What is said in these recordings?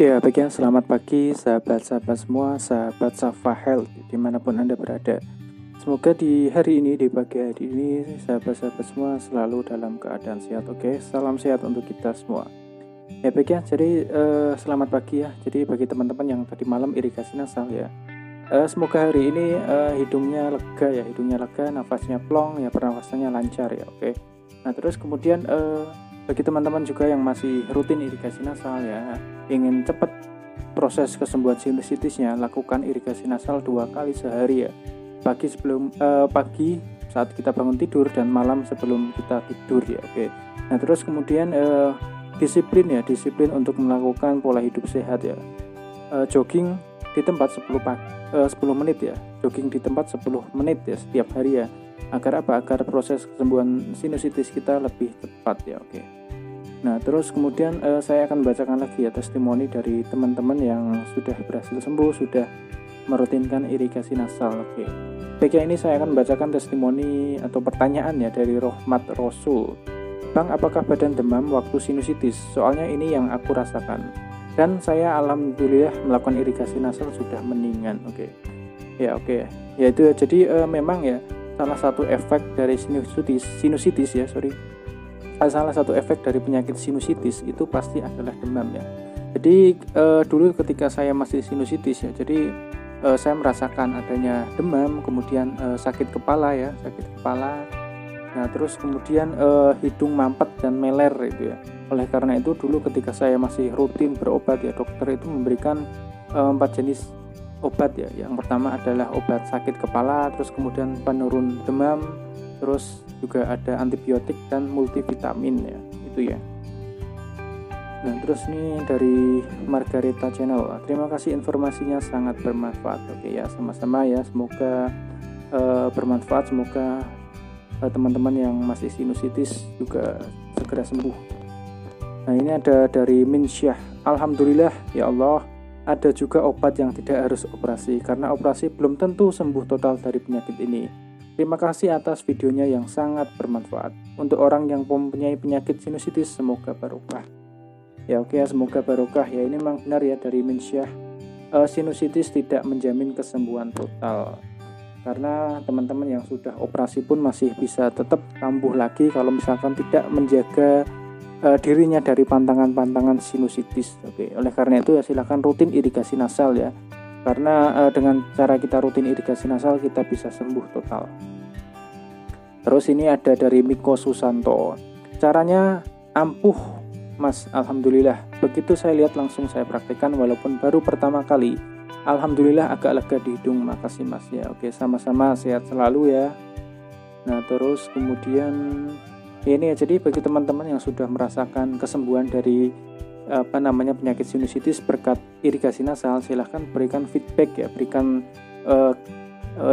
Ya, bagian selamat pagi sahabat-sahabat semua, sahabat Safa Health dimanapun Anda berada. Semoga di hari ini, di pagi hari ini, sahabat-sahabat semua selalu dalam keadaan sehat. Oke, salam sehat untuk kita semua. Ya, bagian jadi selamat pagi ya. Jadi bagi teman-teman yang tadi malam irigasi nasal ya, semoga hari ini hidungnya lega, nafasnya plong ya, pernafasannya lancar ya. Oke. Nah, terus kemudian bagi teman-teman juga yang masih rutin irigasi nasal ya, ingin cepat proses kesembuhan sinusitisnya, lakukan irigasi nasal 2 kali sehari ya. Pagi saat kita bangun tidur dan malam sebelum kita tidur ya. Oke. Nah, terus kemudian disiplin untuk melakukan pola hidup sehat ya. Jogging di tempat 10 menit ya. Jogging di tempat 10 menit ya setiap hari ya. Agar apa? Agar proses kesembuhan sinusitis kita lebih cepat ya. Oke. Nah, terus kemudian saya akan bacakan lagi ya testimoni dari teman-teman yang sudah berhasil sembuh, sudah merutinkan irigasi nasal. Oke. Baiknya ini saya akan bacakan testimoni atau pertanyaan ya dari Rohmat Rasul. Bang, apakah badan demam waktu sinusitis? Soalnya ini yang aku rasakan. Dan saya alhamdulillah melakukan irigasi nasal sudah mendingan. Oke. Ya, oke. Ya itu ya. Jadi memang ya salah satu efek dari sinusitis ya, salah satu efek dari penyakit sinusitis itu pasti adalah demam ya. Jadi dulu ketika saya masih sinusitis ya, jadi saya merasakan adanya demam, kemudian sakit kepala. Nah, terus kemudian hidung mampet dan meler itu ya. Oleh karena itu dulu ketika saya masih rutin berobat ya, dokter itu memberikan 4 jenis obat ya. Yang pertama adalah obat sakit kepala, terus kemudian penurun demam, terus juga ada antibiotik dan multivitamin ya, itu ya. Nah, terus ini dari Margareta Channel. Terima kasih informasinya sangat bermanfaat. Oke ya, sama-sama ya. Semoga bermanfaat, semoga teman-teman yang masih sinusitis juga segera sembuh. Nah, ini ada dari Minsyah. Alhamdulillah ya Allah, ada juga obat yang tidak harus operasi, karena operasi belum tentu sembuh total dari penyakit ini. Terima kasih atas videonya yang sangat bermanfaat. Untuk orang yang mempunyai penyakit sinusitis, semoga barokah. Ya oke ya, semoga barokah ya. Ini memang benar ya dari Minsyah. Sinusitis tidak menjamin kesembuhan total. Karena teman-teman yang sudah operasi pun masih bisa tetap kambuh lagi kalau misalkan tidak menjaga dirinya dari pantangan-pantangan sinusitis. Oke, oleh karena itu ya silakan rutin irigasi nasal ya. Karena dengan cara kita rutin irigasi nasal kita bisa sembuh total. Terus ini ada dari Miko Susanto. Caranya ampuh Mas, alhamdulillah. Begitu saya lihat langsung saya praktekkan walaupun baru pertama kali. Alhamdulillah agak lega di hidung. Makasih Mas ya. Oke, sama-sama, sehat selalu ya. Nah, terus kemudian ini ya, jadi bagi teman-teman yang sudah merasakan kesembuhan dari penyakit sinusitis berkat irigasi nasal, silahkan berikan feedback ya, berikan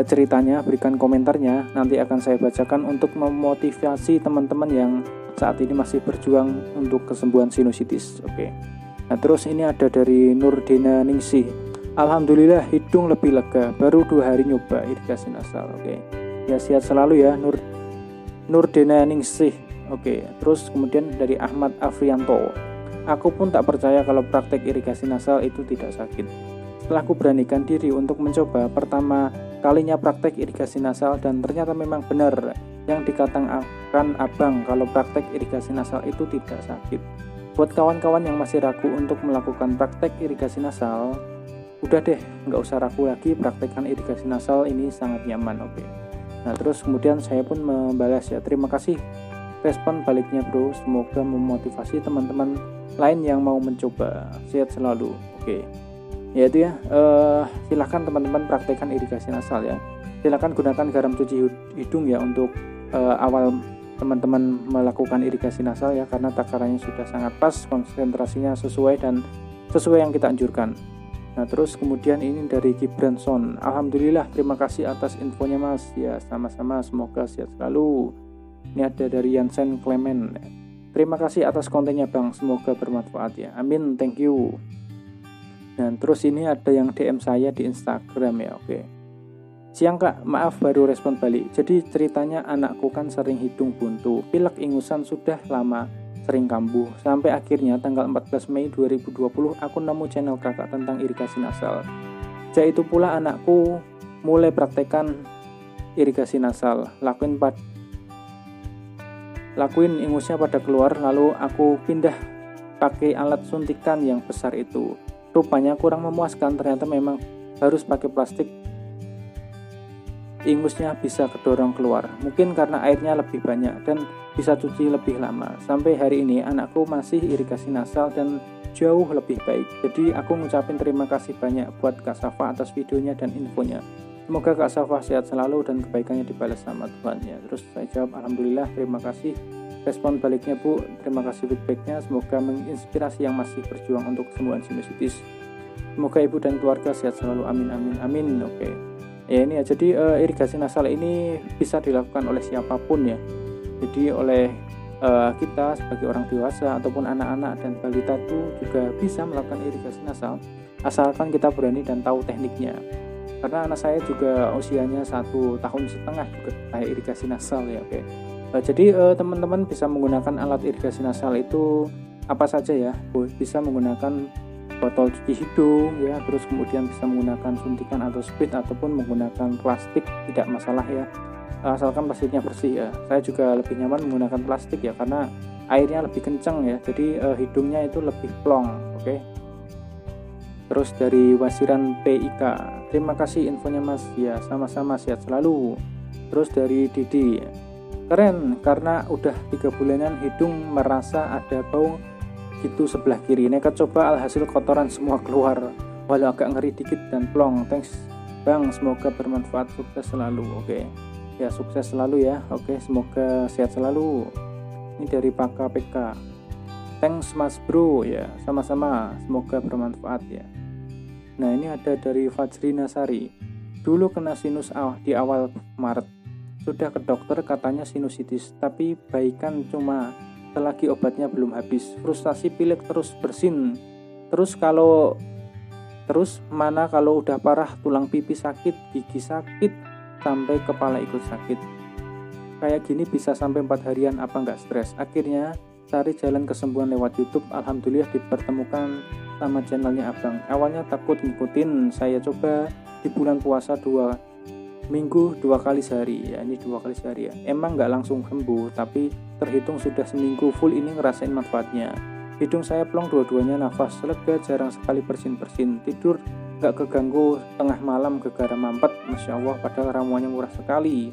ceritanya, berikan komentarnya, nanti akan saya bacakan untuk memotivasi teman-teman yang saat ini masih berjuang untuk kesembuhan sinusitis. Oke. Nah, terus ini ada dari Nurdina Ningsih. Alhamdulillah hidung lebih lega, baru 2 hari nyoba irigasi nasal. Oke. Ya, sehat selalu ya Nurdina Ningsih. Oke. Terus kemudian dari Ahmad Afrianto. Aku pun tak percaya kalau praktek irigasi nasal itu tidak sakit. Setelah aku beranikan diri untuk mencoba pertama kalinya praktek irigasi nasal, dan ternyata memang benar yang dikatakan abang kalau praktek irigasi nasal itu tidak sakit. Buat kawan-kawan yang masih ragu untuk melakukan praktek irigasi nasal, udah deh, nggak usah ragu lagi, praktekkan irigasi nasal ini sangat nyaman. Oke. Nah, terus kemudian saya pun membalas ya, terima kasih respon baliknya bro, semoga memotivasi teman-teman lain yang mau mencoba. Sehat selalu. Oke. Ya itu ya, silahkan teman-teman praktekkan irigasi nasal ya. Silahkan gunakan garam cuci hidung ya untuk awal teman-teman melakukan irigasi nasal ya, karena takarannya sudah sangat pas, konsentrasinya sesuai dan sesuai yang kita anjurkan. Nah, terus kemudian ini dari Gibranson. Alhamdulillah, terima kasih atas infonya Mas. Ya, sama-sama, semoga sehat selalu. Ini ada dari Yansen Clement. Terima kasih atas kontennya Bang, semoga bermanfaat ya. Amin, thank you. Dan terus ini ada yang DM saya di Instagram ya. Oke. Siang Kak, maaf baru respon balik. Jadi ceritanya anakku kan sering hidung buntu, pilek ingusan sudah lama. sering kambuh. Sampai akhirnya tanggal 14 Mei 2020 aku nemu channel kakak tentang irigasi nasal. Sejak itu pula anakku mulai praktekkan irigasi nasal. Lakuin ingusnya pada keluar, lalu aku pindah pakai alat suntikan yang besar itu. Rupanya kurang memuaskan, ternyata memang harus pakai plastik. Ingusnya bisa kedorong keluar, mungkin karena airnya lebih banyak dan bisa cuci lebih lama. Sampai hari ini anakku masih irigasi nasal dan jauh lebih baik. Jadi aku ngucapin terima kasih banyak buat Kak Safa atas videonya dan infonya. Semoga Kak Safa sehat selalu dan kebaikannya dibalas sama Tuhan ya. Terus saya jawab alhamdulillah, terima kasih. Respon baliknya Bu, terima kasih feedbacknya. Semoga menginspirasi yang masih berjuang untuk kesembuhan sinusitis. Semoga ibu dan keluarga sehat selalu, amin amin amin. Oke. Ya ini ya, jadi irigasi nasal ini bisa dilakukan oleh siapapun ya. Jadi oleh kita sebagai orang dewasa ataupun anak-anak dan balita itu juga bisa melakukan irigasi nasal asalkan kita berani dan tahu tekniknya. Karena anak saya juga usianya 1,5 tahun juga kayak irigasi nasal ya. Oke. Jadi teman-teman bisa menggunakan alat irigasi nasal itu apa saja ya. Bisa menggunakan botol cuci hidung ya, terus kemudian bisa menggunakan suntikan atau sprit ataupun menggunakan plastik, tidak masalah ya, asalkan plastiknya bersih ya. Saya juga lebih nyaman menggunakan plastik ya, karena airnya lebih kencang ya, jadi hidungnya itu lebih plong. Oke. Terus dari Wasiran PIK, terima kasih infonya Mas ya, sama-sama, sehat selalu. Terus dari Didi, keren karena udah 3 bulanan hidung merasa ada bau gitu sebelah kiri, nekat coba alhasil kotoran semua keluar, walau agak ngeri dikit dan plong. Thanks Bang, semoga bermanfaat, sukses selalu. Oke ya, sukses selalu ya. Oke, semoga sehat selalu. Ini dari Pak KPK, thanks Mas Bro ya, sama-sama, semoga bermanfaat ya. Nah ini ada dari Fajrina Sari, dulu kena sinus di awal Maret, sudah ke dokter katanya sinusitis, tapi baikan cuma selagi obatnya belum habis. Frustasi pilek terus bersin. Terus mana kalau udah parah, tulang pipi sakit, gigi sakit, sampai kepala ikut sakit. Kayak gini bisa sampai 4 harian, apa nggak stres? Akhirnya cari jalan kesembuhan lewat YouTube. Alhamdulillah dipertemukan sama channelnya Abang. Awalnya takut ngikutin, saya coba di bulan puasa 2 minggu 2 kali sehari ya, ini 2 kali sehari ya. Emang nggak langsung sembuh, tapi terhitung sudah seminggu full ini ngerasain manfaatnya. Hidung saya plong dua-duanya, nafas lega, jarang sekali bersin-bersin, tidur nggak keganggu, tengah malam gegara mampet. Masya Allah, padahal ramuannya murah sekali.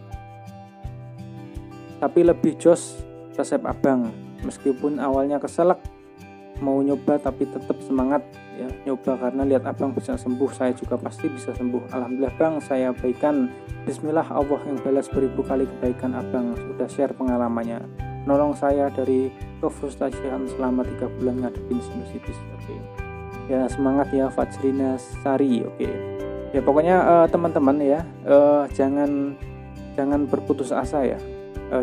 Tapi lebih jos resep Abang, meskipun awalnya keselak mau nyoba tapi tetap semangat ya nyoba, karena lihat Abang bisa sembuh, saya juga pasti bisa sembuh. Alhamdulillah Bang, saya baikan. Bismillah, Allah yang balas beribu kali kebaikan Abang sudah share pengalamannya, nolong saya dari kefrustasian selama 3 bulan ngadepin sinusitis. Oke ya, semangat ya Fajrina Sari. Oke ya, pokoknya teman-teman ya, jangan berputus asa ya,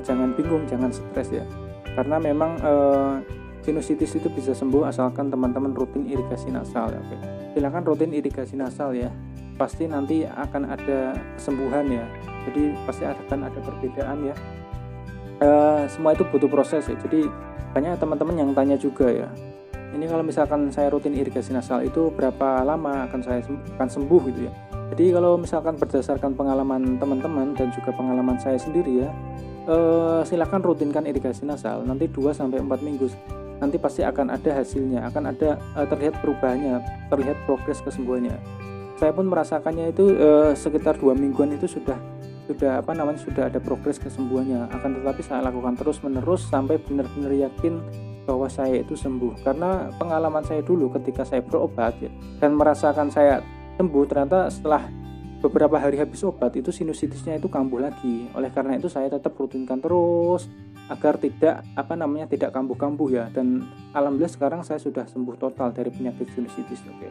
jangan bingung, jangan stres ya, karena memang sinusitis itu bisa sembuh asalkan teman-teman rutin irigasi nasal ya. Oke, silakan rutin irigasi nasal ya, pasti nanti akan ada kesembuhan ya, jadi pasti akan ada perbedaan ya. Semua itu butuh proses ya, jadi banyak teman-teman yang tanya juga ya, ini kalau misalkan saya rutin irigasi nasal itu berapa lama akan sembuh gitu ya. Jadi kalau misalkan berdasarkan pengalaman teman-teman dan juga pengalaman saya sendiri ya, silakan rutinkan irigasi nasal, nanti 2-4 minggu nanti pasti akan ada hasilnya, akan ada terlihat perubahannya, terlihat progres kesembuhannya. Saya pun merasakannya itu sekitar 2 mingguan itu sudah ada progres kesembuhannya. Akan tetapi saya lakukan terus menerus sampai benar-benar yakin bahwa saya itu sembuh. Karena pengalaman saya dulu ketika saya berobat ya, dan merasakan saya sembuh, ternyata setelah beberapa hari habis obat itu sinusitisnya itu kambuh lagi. Oleh karena itu saya tetap rutinkan terus agar tidak kambuh-kambuh ya, dan alhamdulillah sekarang saya sudah sembuh total dari penyakit sinusitis. Oke.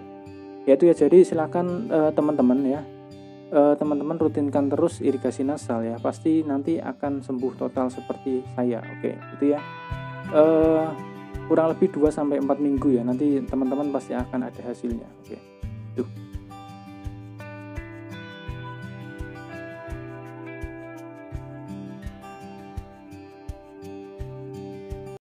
Ya itu ya, jadi silakan teman-teman ya, teman-teman rutinkan terus irigasi nasal ya, pasti nanti akan sembuh total seperti saya. Oke, itu ya. Kurang lebih 2-4 minggu ya, nanti teman-teman pasti akan ada hasilnya. Oke.